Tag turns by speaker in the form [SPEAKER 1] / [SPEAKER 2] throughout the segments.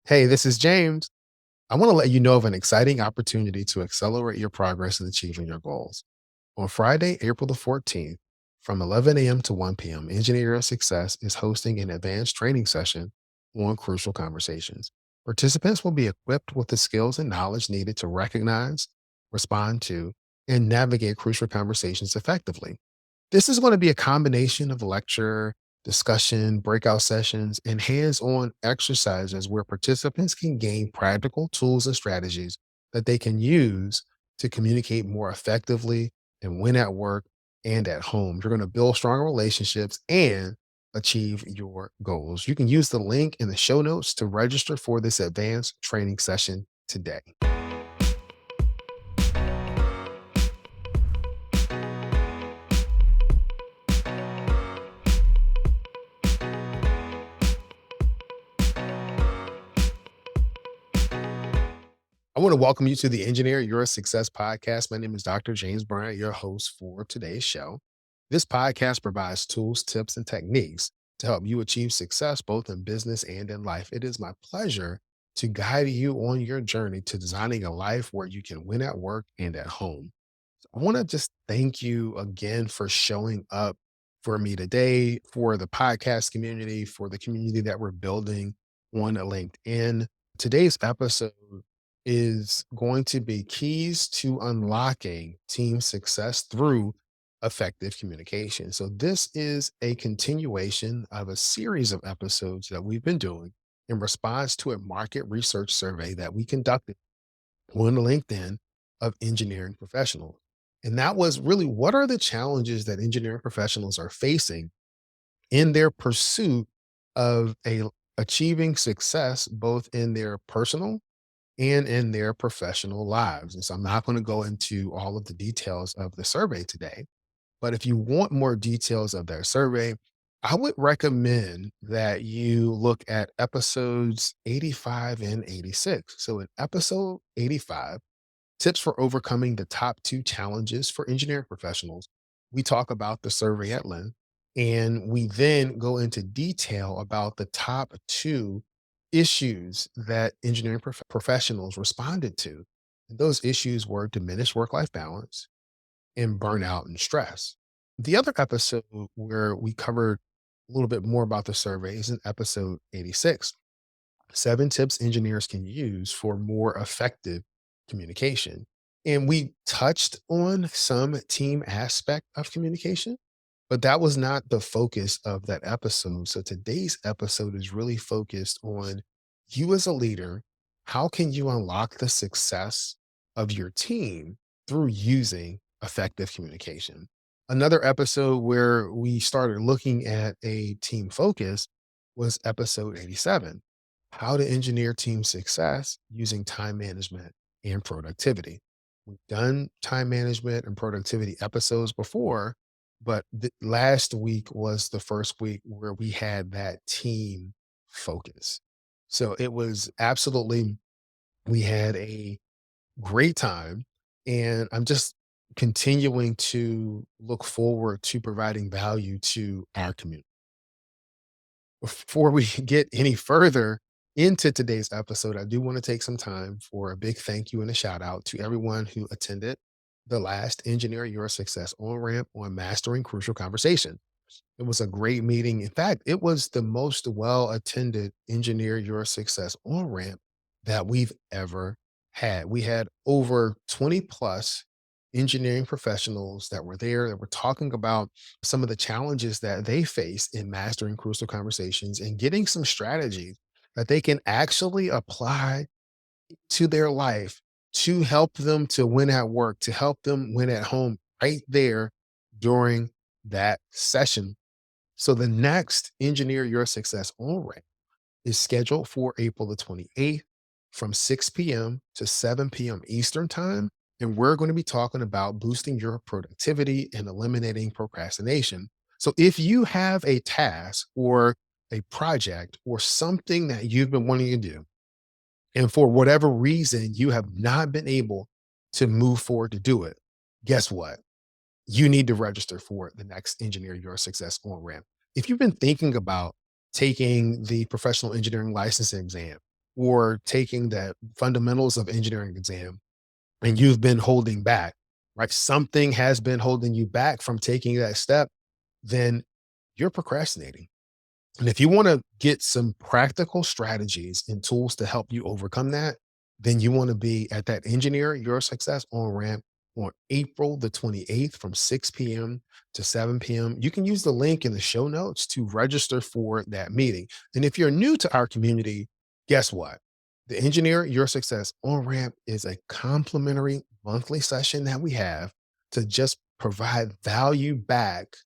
[SPEAKER 1] Hey, this is James. I want to let you know of an exciting opportunity to accelerate your progress in achieving your goals. On Friday, April the 14th, from 11 a.m. to 1 p.m., Engineer Your Success is hosting an advanced training session on crucial conversations. Participants will be equipped with the skills and knowledge needed to recognize, respond to, and navigate crucial conversations effectively. This is going to be a combination of lecture, discussion, breakout sessions, and hands on exercises where participants can gain practical tools and strategies that they can use to communicate more effectively and win at work and at home. You're going to build stronger relationships and achieve your goals. You can use the link in the show notes to register for this advanced training session today. I want to welcome you to the Engineer Your Success podcast. My name is Dr. James Bryant, your host for today's show. This podcast provides tools, tips, and techniques to help you achieve success both in business and in life. It is my pleasure to guide you on your journey to designing a life where you can win at work and at home. I want to just thank you again for showing up for me today, for the podcast community, for the community that we're building on LinkedIn. Today's episode is going to be keys to unlocking team success through effective communication. So, this is a continuation of a series of episodes that we've been doing in response to a market research survey that we conducted on LinkedIn of engineering professionals. And that was really, what are the challenges that engineering professionals are facing in their pursuit of achieving success both in their personal and in their professional lives. And so I'm not going to go into all of the details of the survey today, but if you want more details of their survey, I would recommend that you look at episodes 85 and 86. So in episode 85, tips for overcoming the top two challenges for engineering professionals, we talk about the survey at length, and we then go into detail about the top two issues that engineering professionals responded to. And those issues were diminished work life balance and burnout and stress. The other episode where we covered a little bit more about the survey is in episode 86. 7 tips engineers can use for more effective communication. And we touched on some team aspect of communication, but that was not the focus of that episode. So today's episode is really focused on you as a leader. How can you unlock the success of your team through using effective communication? Another episode where we started looking at a team focus was episode 87, how to engineer team success using time management and productivity. We've done time management and productivity episodes before, but last week was the first week where we had that team focus. So it was absolutely, we had a great time. And I'm just continuing to look forward to providing value to our community. Before we get any further into today's episode, I do want to take some time for a big thank you and a shout out to everyone who attended the last Engineer Your Success on ramp on mastering crucial conversation. It was a great meeting. In fact, it was the most well attended Engineer Your Success on ramp that we've ever had. We had over 20 plus engineering professionals that were there that were talking about some of the challenges that they face in mastering crucial conversations and getting some strategies that they can actually apply to their life to help them to win at work, to help them win at home right there during that session. So the next Engineer Your Success on ramp is scheduled for April the 28th from 6 p.m. to 7 p.m. Eastern Time. And we're going to be talking about boosting your productivity and eliminating procrastination. So if you have a task or a project or something that you've been wanting to do, and for whatever reason, you have not been able to move forward to do it, guess what? You need to register for the next Engineer Your Success on ramp. If you've been thinking about taking the professional engineering licensing exam, or taking that fundamentals of engineering exam and you've been holding back, right? Something has been holding you back from taking that step, then you're procrastinating. And if you want to get some practical strategies and tools to help you overcome that, then you want to be at that Engineer Your Success on ramp on April the 28th from 6 p.m. to 7 p.m. You can use the link in the show notes to register for that meeting. And if you're new to our community, guess what? The Engineer Your Success on ramp is a complimentary monthly session that we have to just provide value back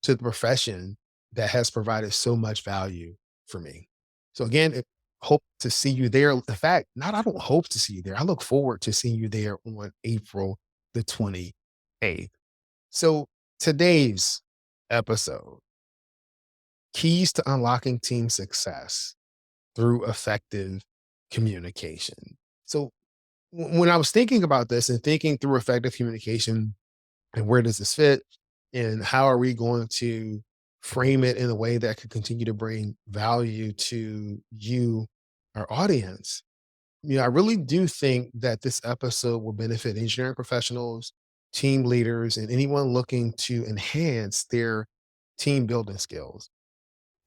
[SPEAKER 1] to the profession that has provided so much value for me. So again, hope to see you there. In fact, not I don't hope to see you there. I look forward to seeing you there on April the 28th. So today's episode, keys to unlocking team success through effective communication. So when I was thinking about this and thinking through effective communication and where does this fit and how are we going to frame it in a way that could continue to bring value to you, our audience, I really do think that this episode will benefit engineering professionals, team leaders, and anyone looking to enhance their team building skills.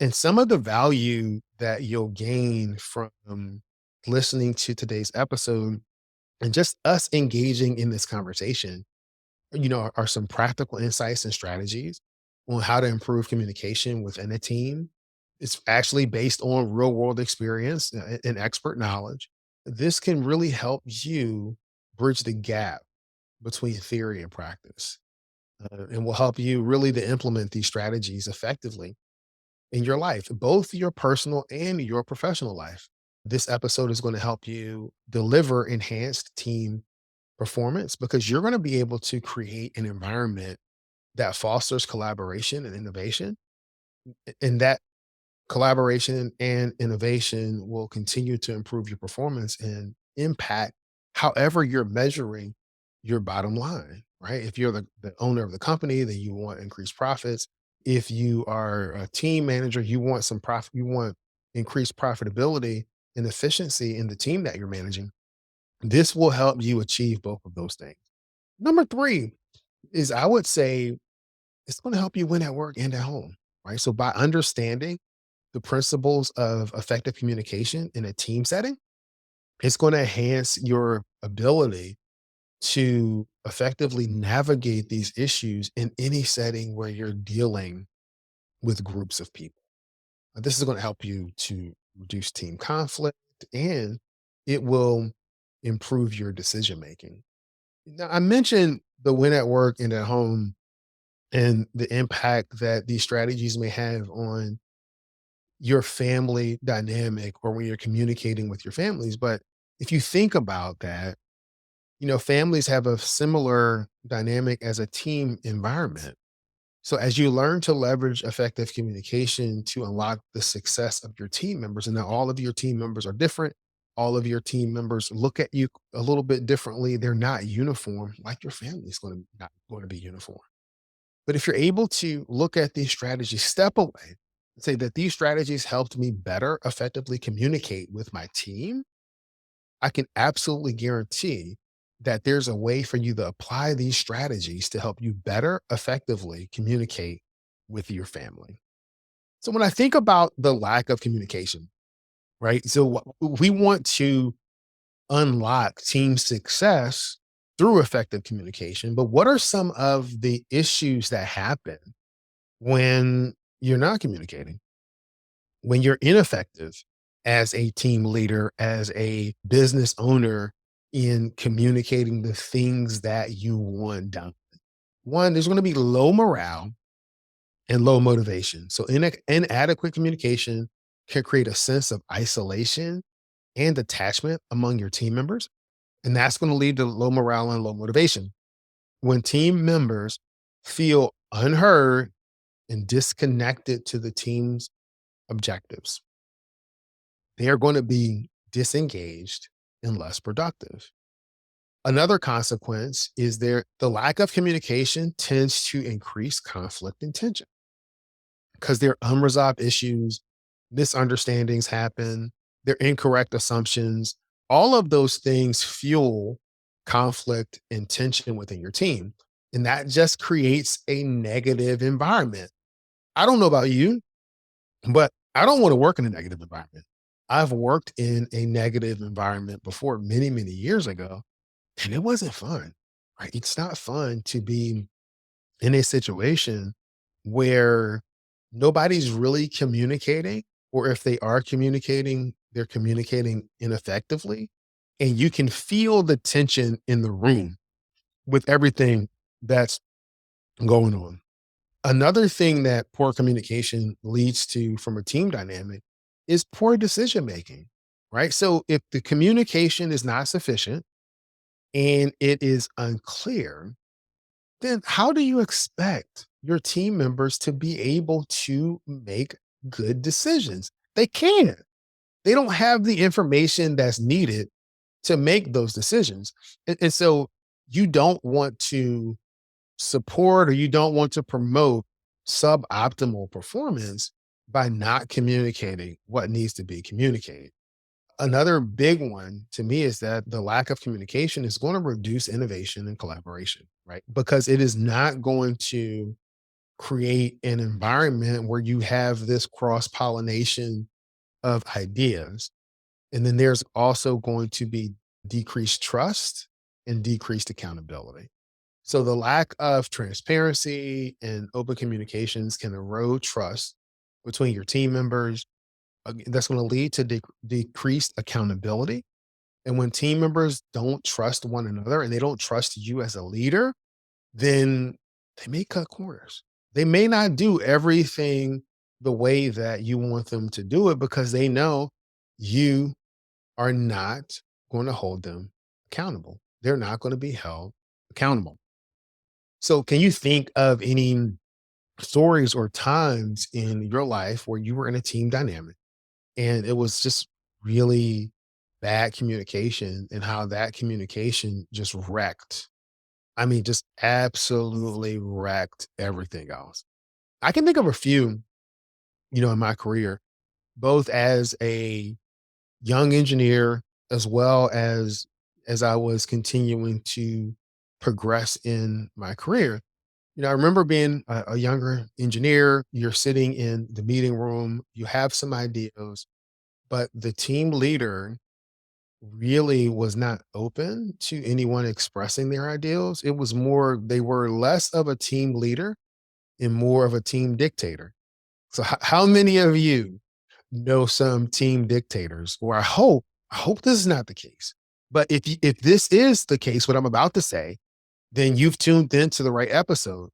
[SPEAKER 1] And some of the value that you'll gain from listening to today's episode and just us engaging in this conversation, are some practical insights and strategies on how to improve communication within a team. It's actually based on real world experience and expert knowledge. This can really help you bridge the gap between theory and practice, and will help you really to implement these strategies effectively in your life, both your personal and your professional life. This episode is going to help you deliver enhanced team performance because you're going to be able to create an environment that fosters collaboration and innovation. And that collaboration and innovation will continue to improve your performance and impact however you're measuring your bottom line, right? If you're the owner of the company, then you want increased profits. If you are a team manager, you want some profit, you want increased profitability and efficiency in the team that you're managing. This will help you achieve both of those things. Number three is I would say it's going to help you win at work and at home, right? So by understanding the principles of effective communication in a team setting, it's going to enhance your ability to effectively navigate these issues in any setting where you're dealing with groups of people. This is going to help you to reduce team conflict and it will improve your decision making. Now, I mentioned the win at work and at home and the impact that these strategies may have on your family dynamic or when you're communicating with your families. But if you think about that, families have a similar dynamic as a team environment. So as you learn to leverage effective communication to unlock the success of your team members, and now all of your team members are different, all of your team members look at you a little bit differently. They're not uniform, like your family is going to not going to be uniform. But if you're able to look at these strategies, step away and say that these strategies helped me better effectively communicate with my team, I can absolutely guarantee that there's a way for you to apply these strategies to help you better effectively communicate with your family. So when I think about the lack of communication, right? So we want to unlock team success through effective communication, but what are some of the issues that happen when you're not communicating, when you're ineffective as a team leader, as a business owner in communicating the things that you want done? One, there's going to be low morale and low motivation. So inadequate communication can create a sense of isolation and attachment among your team members. And that's going to lead to low morale and low motivation. When team members feel unheard and disconnected to the team's objectives, they are going to be disengaged and less productive. Another consequence is the lack of communication tends to increase conflict and tension because there are unresolved issues, misunderstandings happen. their incorrect assumptions. All of those things fuel conflict and tension within your team. And that just creates a negative environment. I don't know about you, but I don't want to work in a negative environment. I've worked in a negative environment before many, many years ago, and it wasn't fun. Right? It's not fun to be in a situation where nobody's really communicating, or if they are communicating, they're communicating ineffectively. And you can feel the tension in the room with everything that's going on. Another thing that poor communication leads to from a team dynamic is poor decision making, right? So if the communication is not sufficient and it is unclear, then how do you expect your team members to be able to make good decisions? They can't. They don't have the information that's needed to make those decisions. And so you don't want to support, or you don't want to promote suboptimal performance by not communicating what needs to be communicated. Another big one to me is that the lack of communication is going to reduce innovation and collaboration, right? Because it is not going to create an environment where you have this cross pollination of ideas. And then there's also going to be decreased trust and decreased accountability. So the lack of transparency and open communications can erode trust between your team members. That's going to lead to decreased accountability. And when team members don't trust one another and they don't trust you as a leader, then they may cut corners. They may not do everything the way that you want them to do it, because they know you are not going to hold them accountable. They're not going to be held accountable. So, can you think of any stories or times in your life where you were in a team dynamic and it was just really bad communication, and how that communication just wrecked? I mean, just absolutely wrecked everything else. I can think of a few, in my career, both as a young engineer as well as I was continuing to progress in my career. I remember being a younger engineer. You're sitting in the meeting room, you have some ideas, but the team leader really was not open to anyone expressing their ideals. It was more, they were less of a team leader and more of a team dictator. So, how many of you know some team dictators? Or I hope this is not the case. But if this is the case, what I'm about to say, then you've tuned into the right episode.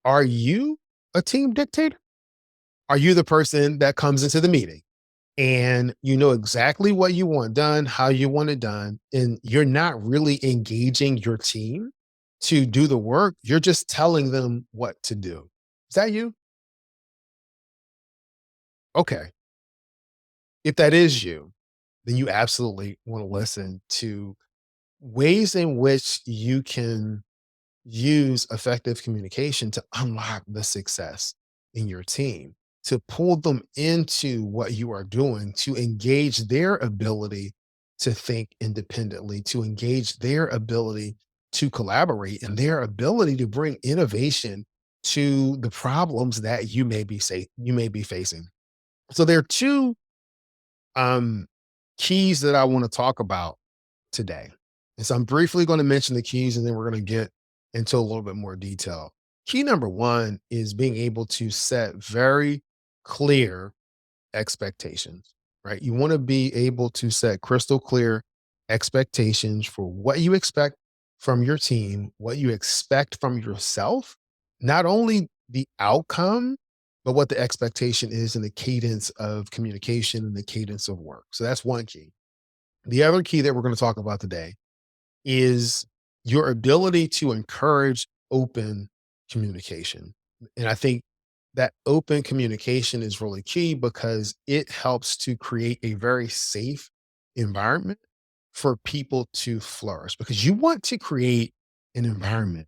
[SPEAKER 1] Are you a team dictator? Are you the person that comes into the meeting and you know exactly what you want done, how you want it done, and you're not really engaging your team to do the work? You're just telling them what to do. Is that you? Okay. If that is you, then you absolutely want to listen to ways in which you can use effective communication to unlock the success in your team, to pull them into what you are doing, to engage their ability to think independently, to engage their ability to collaborate, and their ability to bring innovation to the problems that you may be facing. So there are two um, keys that I want to talk about today. And so I'm briefly going to mention the keys, and then we're going to get into a little bit more detail. Key number one is being able to set very clear expectations, right? You want to be able to set crystal clear expectations for what you expect from your team, what you expect from yourself, not only the outcome, but what the expectation is and the cadence of communication and the cadence of work. So that's one key. The other key that we're going to talk about today is your ability to encourage open communication. And I think that open communication is really key because it helps to create a very safe environment for people to flourish, because you want to create an environment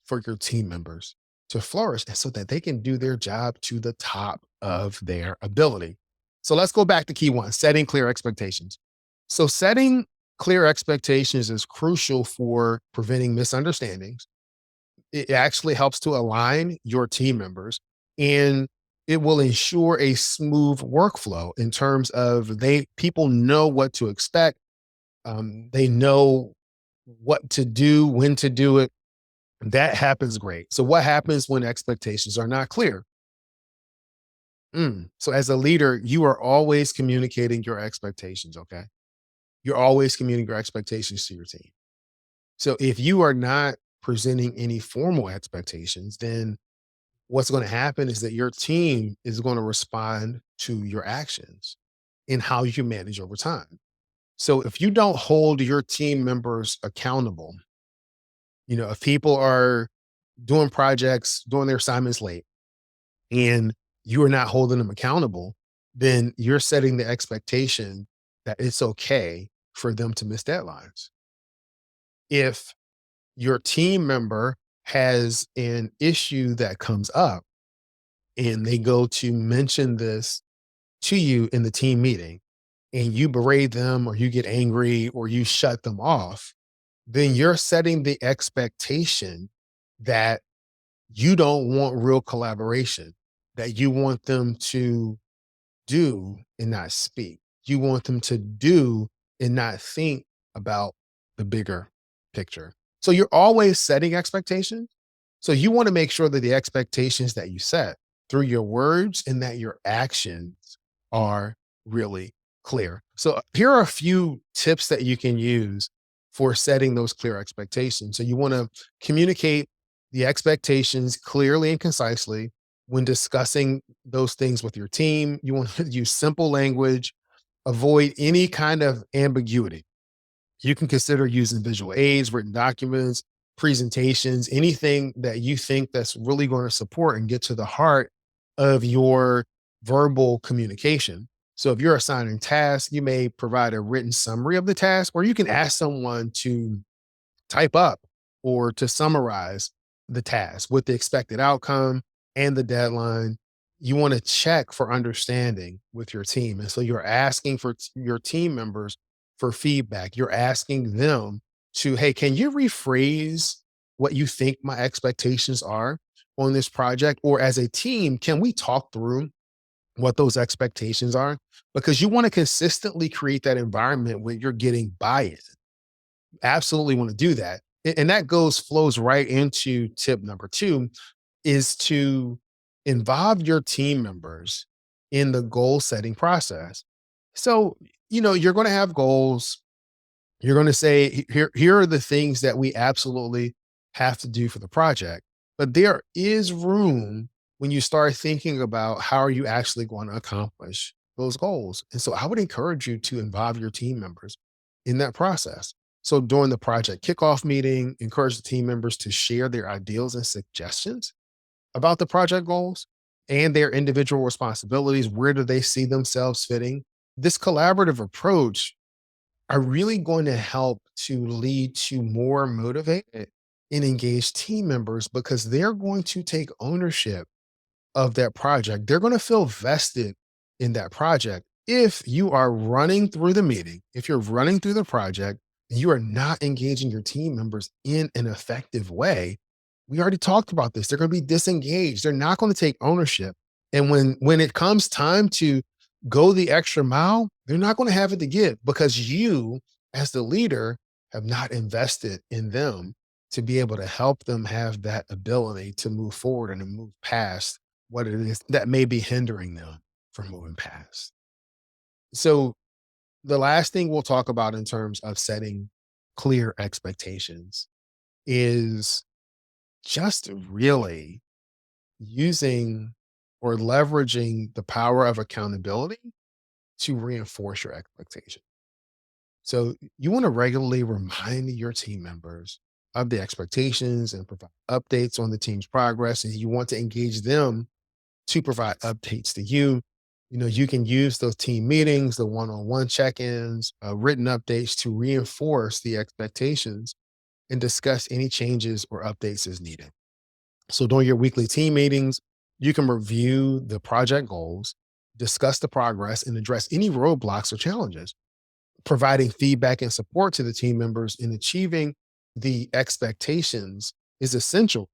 [SPEAKER 1] for your team members to flourish, and so that they can do their job to the top of their ability. So let's go back to key one, setting clear expectations. So setting clear expectations is crucial for preventing misunderstandings. It actually helps to align your team members, and it will ensure a smooth workflow in terms of they people know what to expect. They know what to do, when to do it. That happens great. So what happens when expectations are not clear? So as a leader, you are always communicating your expectations. Okay. You're always communicating your expectations to your team. So if you are not presenting any formal expectations, then what's going to happen is that your team is going to respond to your actions and how you manage over time. So if you don't hold your team members accountable, if people are doing projects, doing their assignments late, and you are not holding them accountable, then you're setting the expectation that it's okay for them to miss deadlines. If your team member has an issue that comes up and they go to mention this to you in the team meeting and you berate them or you get angry or you shut them off, then you're setting the expectation that you don't want real collaboration, that you want them to do and not speak. You want them to do and not think about the bigger picture. So you're always setting expectations. So you want to make sure that the expectations that you set through your words and that your actions are really clear. So here are a few tips that you can use for setting those clear expectations. So you want to communicate the expectations clearly and concisely when discussing those things with your team. You want to use simple language, avoid any kind of ambiguity. You can consider using visual aids, written documents, presentations, anything that you think that's really going to support and get to the heart of your verbal communication. So if you're assigning tasks, you may provide a written summary of the task, or you can ask someone to type up or to summarize the task with the expected outcome and the deadline. You want to check for understanding with your team. And so you're asking for your team members for feedback. You're asking them to, hey, can you rephrase what you think my expectations are on this project? Or as a team, can we talk through what those expectations are? Because you want to consistently create that environment where you're getting buy in. Absolutely want to do that. And that flows right into tip number two is to involve your team members in the goal setting process. So, you're going to have goals. You're going to say, here are the things that we absolutely have to do for the project. But there is room when you start thinking about how are you actually going to accomplish those goals. And so I would encourage you to involve your team members in that process. So during the project kickoff meeting, encourage the team members to share their ideals and suggestions about the project goals and their individual responsibilities. Where do they see themselves fitting? This collaborative approach are really going to help to lead to more motivated and engaged team members because they're going to take ownership of that project. They're going to feel vested in that project. If you are running through the meeting, if you're running through the project, and you are not engaging your team members in an effective way, we already talked about this. They're going to be disengaged. They're not going to take ownership. And when it comes time to go the extra mile, they're not going to have it to give because you, as the leader, have not invested in them to be able to help them have that ability to move forward and to move past what it is that may be hindering them from moving past. So, the last thing we'll talk about in terms of setting clear expectations is just really using or leveraging the power of accountability to reinforce your expectation. So, you want to regularly remind your team members of the expectations and provide updates on the team's progress. And you want to engage them to provide updates to you. You can use those team meetings, the one-on-one check-ins, written updates to reinforce the expectations and discuss any changes or updates as needed. So during your weekly team meetings, you can review the project goals, discuss the progress, and address any roadblocks or challenges. Providing feedback and support to the team members in achieving the expectations is essential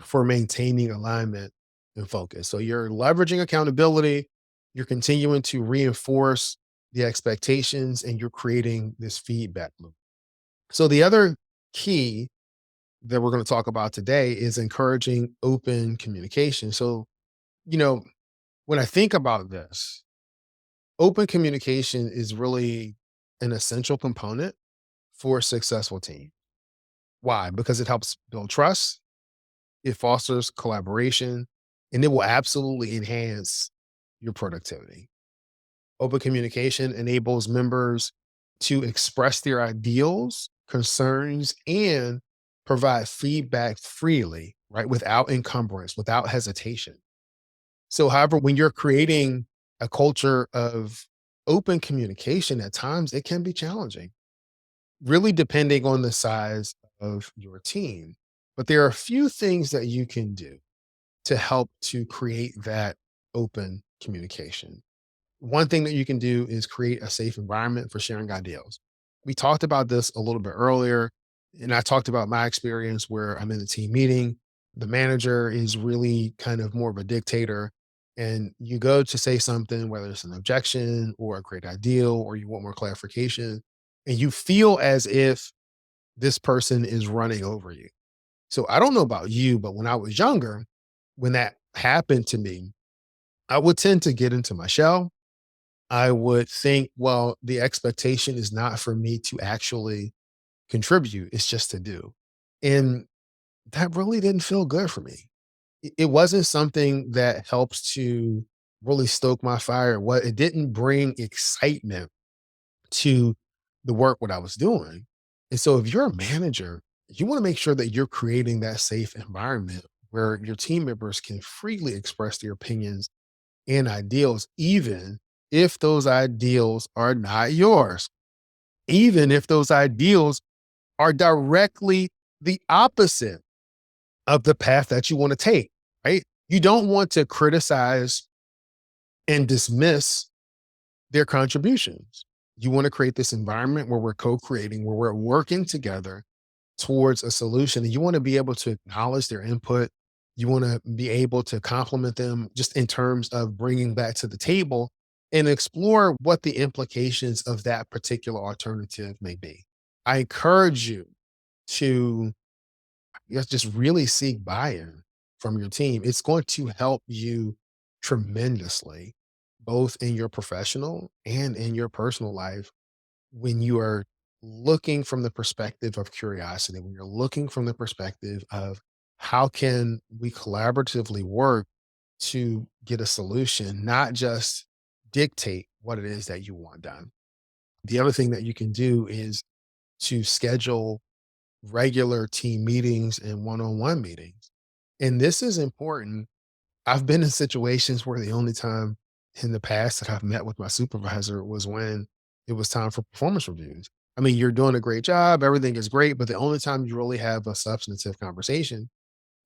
[SPEAKER 1] for maintaining alignment and focus. So you're leveraging accountability, you're continuing to reinforce the expectations, and you're creating this feedback loop. So the other key that we're going to talk about today is encouraging open communication. So, you know, when I think about this, open communication is really an essential component for a successful team. Why? Because it helps build trust, it fosters collaboration, and it will absolutely enhance your productivity. Open communication enables members to express their ideals, concerns, and provide feedback freely, right? Without encumbrance, without hesitation. So, however, when you're creating a culture of open communication, at times it can be challenging, really depending on the size of your team. But there are a few things that you can do to help to create that open communication. One thing that you can do is create a safe environment for sharing ideas. We talked about this a little bit earlier, and I talked about my experience where I'm in a team meeting. The manager is really kind of more of a dictator, and you go to say something, whether it's an objection or a great ideal, or you want more clarification, and you feel as if this person is running over you. So I don't know about you, but when I was younger, when that happened to me, I would tend to get into my shell. I would think, well, the expectation is not for me to actually contribute, it's just to do. And that really didn't feel good for me. It wasn't something that helps to really stoke my fire. What it didn't bring excitement to the work what I was doing. And so if you're a manager, you want to make sure that you're creating that safe environment where your team members can freely express their opinions and ideals, even if those ideals are not yours, even if those ideals are directly the opposite of the path that you want to take, right? You don't want to criticize and dismiss their contributions. You want to create this environment where we're co creating, where we're working together towards a solution. And you want to be able to acknowledge their input. You want to be able to compliment them just in terms of bringing back to the table and explore what the implications of that particular alternative may be. I encourage you to just really seek buy-in from your team. It's going to help you tremendously, both in your professional and in your personal life when you are looking from the perspective of curiosity, when you're looking from the perspective of how can we collaboratively work to get a solution, not just dictate what it is that you want done. The other thing that you can do is to schedule regular team meetings and one-on-one meetings. And this is important. I've been in situations where the only time in the past that I've met with my supervisor was when it was time for performance reviews. I mean, you're doing a great job, everything is great, but the only time you really have a substantive conversation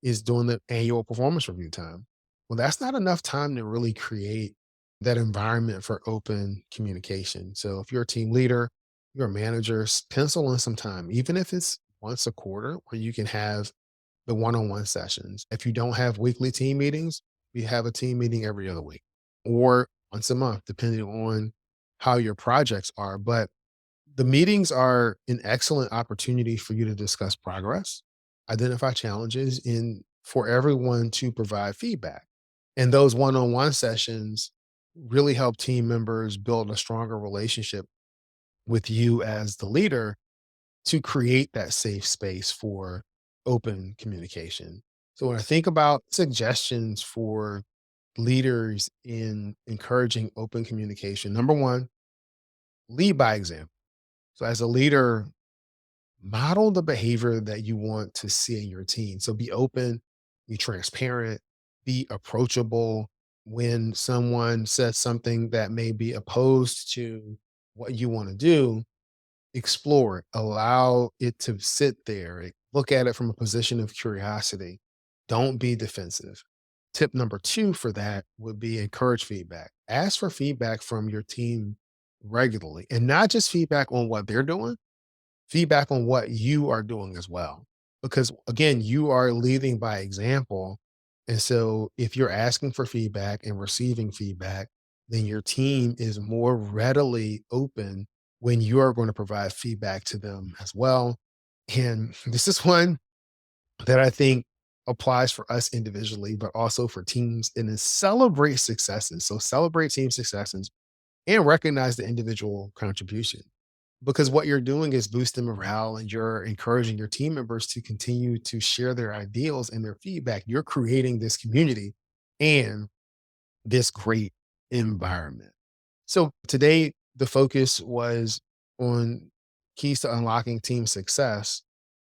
[SPEAKER 1] is during the annual performance review time. Well, that's not enough time to really create that environment for open communication. So if you're a team leader, you're a manager, pencil in some time, even if it's once a quarter where you can have the one-on-one sessions. If you don't have weekly team meetings, we have a team meeting every other week or once a month, depending on how your projects are. But the meetings are an excellent opportunity for you to discuss progress, identify challenges, and for everyone to provide feedback. And those one-on-one sessions really help team members build a stronger relationship with you as the leader to create that safe space for open communication. So when I think about suggestions for leaders in encouraging open communication, number one, lead by example. So as a leader, model the behavior that you want to see in your team. So be open, be transparent, be approachable. When someone says something that may be opposed to what you want to do, explore it, allow it to sit there, look at it from a position of curiosity. Don't be defensive. Tip number two for that would be encourage feedback. Ask for feedback from your team regularly, and not just feedback on what they're doing, feedback on what you are doing as well. Because again, you are leading by example. And so if you're asking for feedback and receiving feedback, then your team is more readily open when you are going to provide feedback to them as well. And this is one that I think applies for us individually, but also for teams, and is celebrate successes. So celebrate team successes and recognize the individual contribution, because what you're doing is boosting morale and you're encouraging your team members to continue to share their ideals and their feedback. You're creating this community and this great environment. So today, the focus was on keys to unlocking team success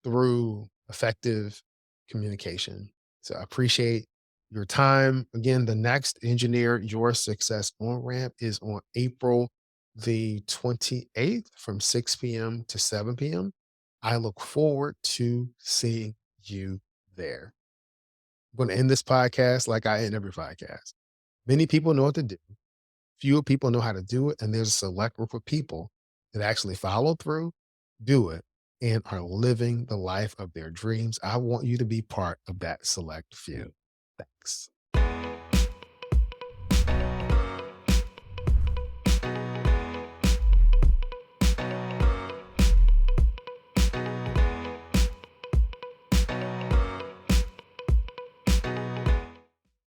[SPEAKER 1] through effective communication. So I appreciate your time. Again, the next Engineer Your Success on ramp is on April the 28th from 6 p.m. to 7 p.m. I look forward to seeing you there. I'm going to end this podcast like I end every podcast. Many people know what to do. Fewer people know how to do it. And there's a select group of people that actually follow through, do it, and are living the life of their dreams. I want you to be part of that select few. Thanks.